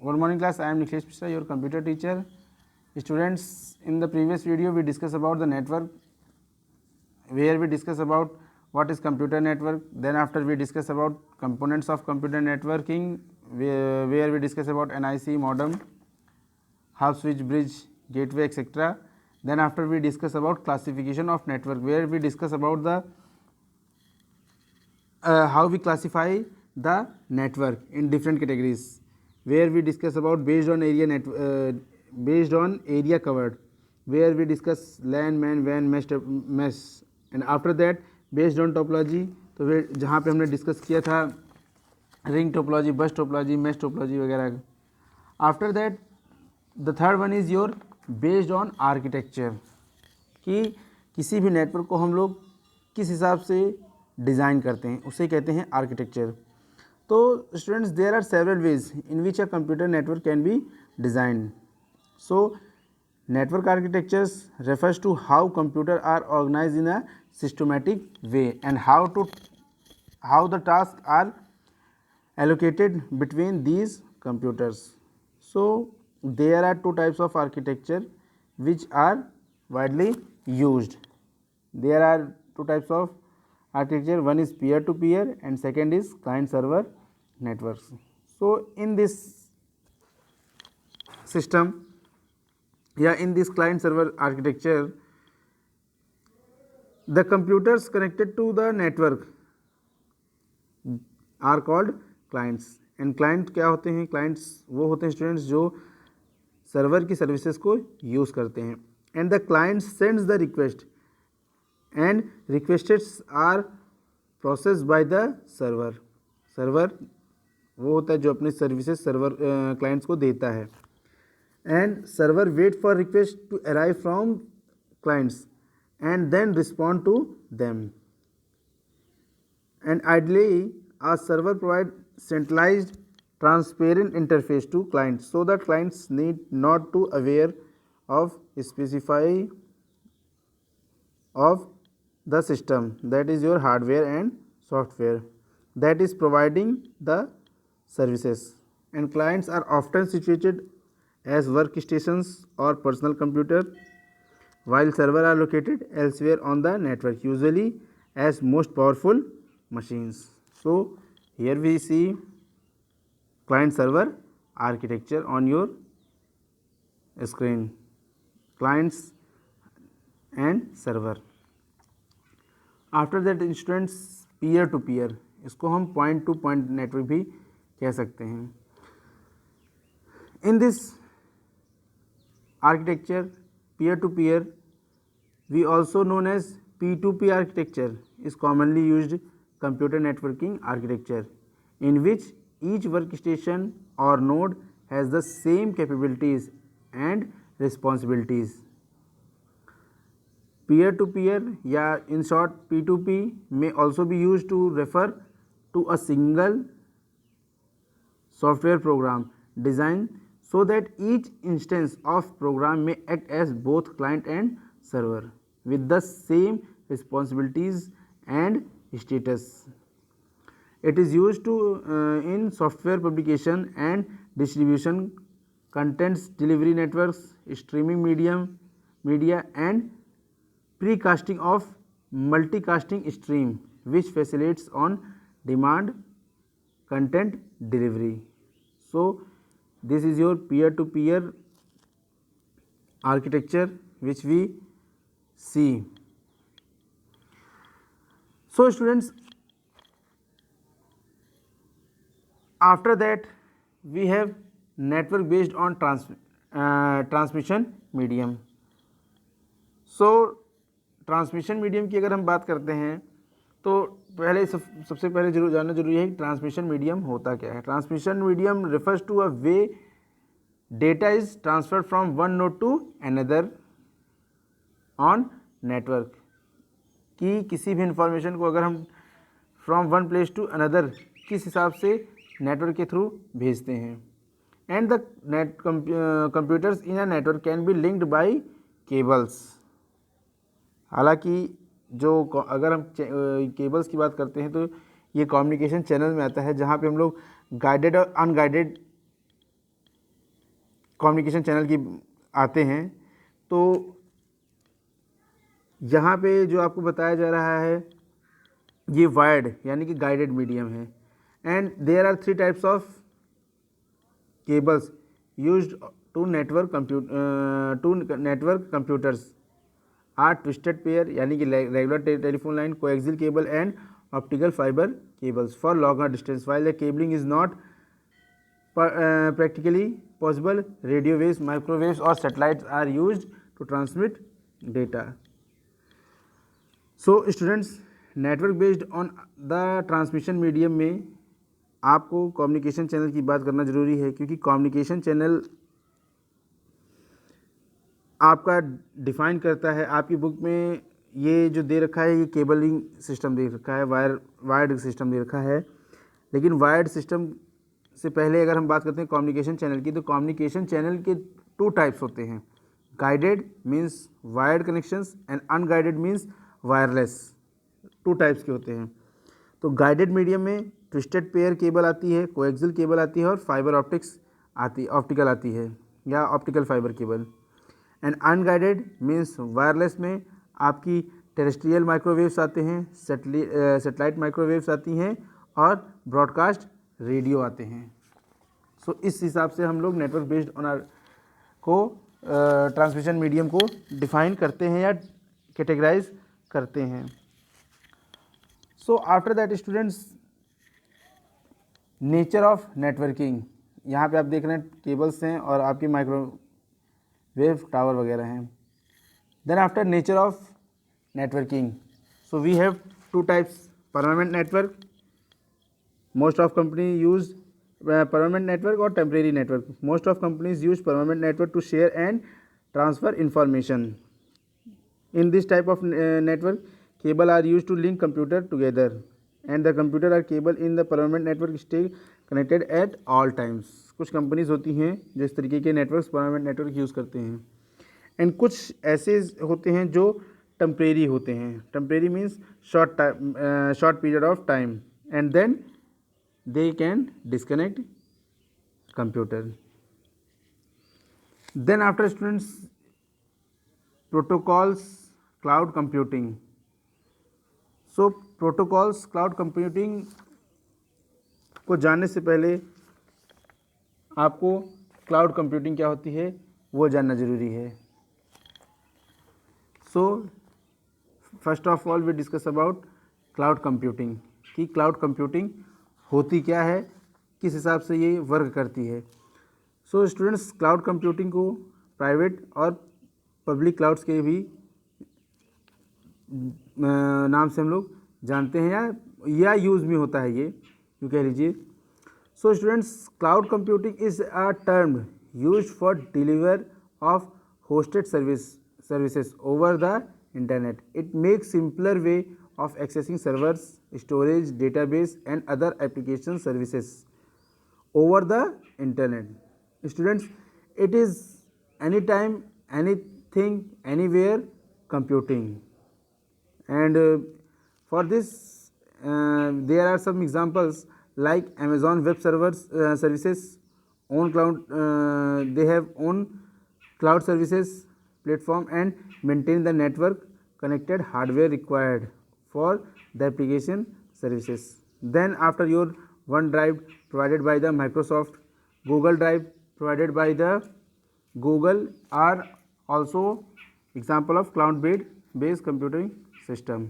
Good morning class, I am Nikhilesh Mishra, your computer teacher. Students, in the previous video we discussed about the network, where we discuss about what is computer network. Then after we discuss about components of computer networking, where we discuss about NIC, modem, half switch, bridge, gateway, etc. Then after we discuss about classification of network, where we discuss about the how we classify the network in different categories, where we discuss about based on area covered, where we discuss LAN, MAN, WAN, mesh, and after that based on topology, तो वे जहाँ पे हमने discuss किया था ring topology, bus topology, mesh topology वगैरह. After that the third one is your based on architecture, कि किसी भी नेटवर्क को हम लोग किस हिसाब से डिज़ाइन करते हैं उसे कहते हैं आर्किटेक्चर. तो students, there are several ways in which a computer network can be designed. So network architectures refers to how computer are organized in a systematic way and how the tasks are allocated between these computers. So there are two types of architecture which are widely used. There are two types of architecture, one is peer to peer and second is client server networks. So in this system, in this client server architecture, the computers connected to the network are called clients. and client क्या होते हैं? clients वो होते हैं students जो server की services को use करते हैं. and the client sends the request and requests are processed by the server. Server वो होता है जो अपनी सर्विसेज सर्वर क्लाइंट्स को देता है. and server wait for request to arrive from clients and then respond to them. and ideally a server provide centralized transparent interface to clients so that clients need not to aware of specify of the system, that is your hardware and software, that is providing the services. and clients are often situated as workstations or personal computer, while servers are located elsewhere on the network, usually as most powerful machines. So here we see client server architecture on your screen, clients and server. After that students peer to peer, इसको हम point two point network भी कह सकते हैं. In this architecture peer to peer, we also known as P2P architecture, is commonly used computer networking architecture in which each workstation or node has the same capabilities and responsibilities. peer to peer या in short P2P may also be used to refer to a single software program designed so that each instance of program may act as both client and server with the same responsibilities and status. It is used to in software publication and distribution, contents delivery networks, streaming media and precasting of multicasting stream, which facilitates on demand content delivery. So this is your peer to peer architecture which we see. So students, after that we have network based on transmission medium. So transmission medium की अगर हम बात करते हैं तो पहले सबसे पहले जानना जरूरी है कि ट्रांसमिशन मीडियम होता क्या है. Transmission medium refers to a way data is transferred from one node to another on network, कि किसी भी इंफॉर्मेशन को अगर हम from one place to another किस हिसाब से नेटवर्क के थ्रू भेजते हैं. And the computers in a network can be linked by cables. हालांकि जो अगर हम केबल्स की बात करते हैं तो ये कम्युनिकेशन चैनल में आता है जहाँ पे हम लोग गाइडेड और अनगाइडेड कम्युनिकेशन चैनल की आते हैं, तो यहाँ पे जो आपको बताया जा रहा है ये वायर्ड यानी कि गाइडेड मीडियम है। And there are 3 types of cables used to network computers are twisted pair यानी कि regular telephone line, coaxial cable and optical fibre cables for longer distance while the cabling is not practically possible. Radio waves, microwaves or satellites are used to transmit data. So students, network based on the transmission medium में आपको communication channel की बात करना जरूरी है, क्योंकि communication channel आपका define करता है। आपकी बुक में ये जो दे रखा है ये केबलिंग सिस्टम दे रखा है, वायर्ड सिस्टम दे रखा है, लेकिन वायर्ड सिस्टम से पहले अगर हम बात करते हैं कम्युनिकेशन चैनल की, तो कम्युनिकेशन चैनल के 2 टाइप्स होते हैं। Guided means wired connections and unguided means wireless. 2 types के होते हैं। तो गाइडेड मीडियम में ट्विस्टेड पेयर केबल आती है, कोएक्सियल केबल आती है और फाइबर ऑप्टिकल आती है या optical fibre cable. And unguided means wireless में आपकी टेरेस्ट्रियल माइक्रोवेव्स आते हैं, सेटेलाइट माइक्रोवेव्स आती हैं और ब्रॉडकास्ट रेडियो आते हैं। सो इस हिसाब से हम लोग नेटवर्क बेस्ड ऑन को ट्रांसमिशन मीडियम को डिफाइन करते हैं या कैटेगराइज करते हैं। So after that students, nature of networking, यहाँ पे आप देख रहे हैं केबल्स हैं और आपकी माइक्रोवेव टावर वगैरह हैं। Then after nature of networking, so we have 2 types, permanent network, most of companies use permanent network or temporary network. Most of companies use permanent network to share and transfer information. In this type of network, cable are used to link computer together and the computer or cable in the permanent network stay connected at all times. कुछ companies होती हैं जो इस तरीके के networks permanent network use करते हैं, and कुछ ऐसे होते हैं जो टेम्परेरी होते हैं। Temporary means short period of time and then they can disconnect computer. Then after students, protocols, cloud computing. So protocols, cloud computing को जानने से पहले आपको क्लाउड कंप्यूटिंग क्या होती है वो जानना ज़रूरी है। So first of all we discuss about cloud computing, कि क्लाउड कंप्यूटिंग होती क्या है, किस हिसाब से ये वर्क करती है। सो स्टूडेंट्स, क्लाउड कंप्यूटिंग को प्राइवेट और पब्लिक क्लाउड्स के भी नाम से हम लोग जानते हैं या यूज़ में होता है, ये यूँ कह लीजिए। So students, cloud computing is a term used for deliver of hosted services over the internet. It makes simpler way of accessing servers, storage, database and other application services over the internet. Students, it is anytime, anything, anywhere computing. And for this there are some examples like Amazon Web Services, own cloud, they have own cloud services platform and maintain the network connected hardware required for the application services. Then after your OneDrive provided by the Microsoft, Google Drive provided by the Google are also example of cloud based computing system.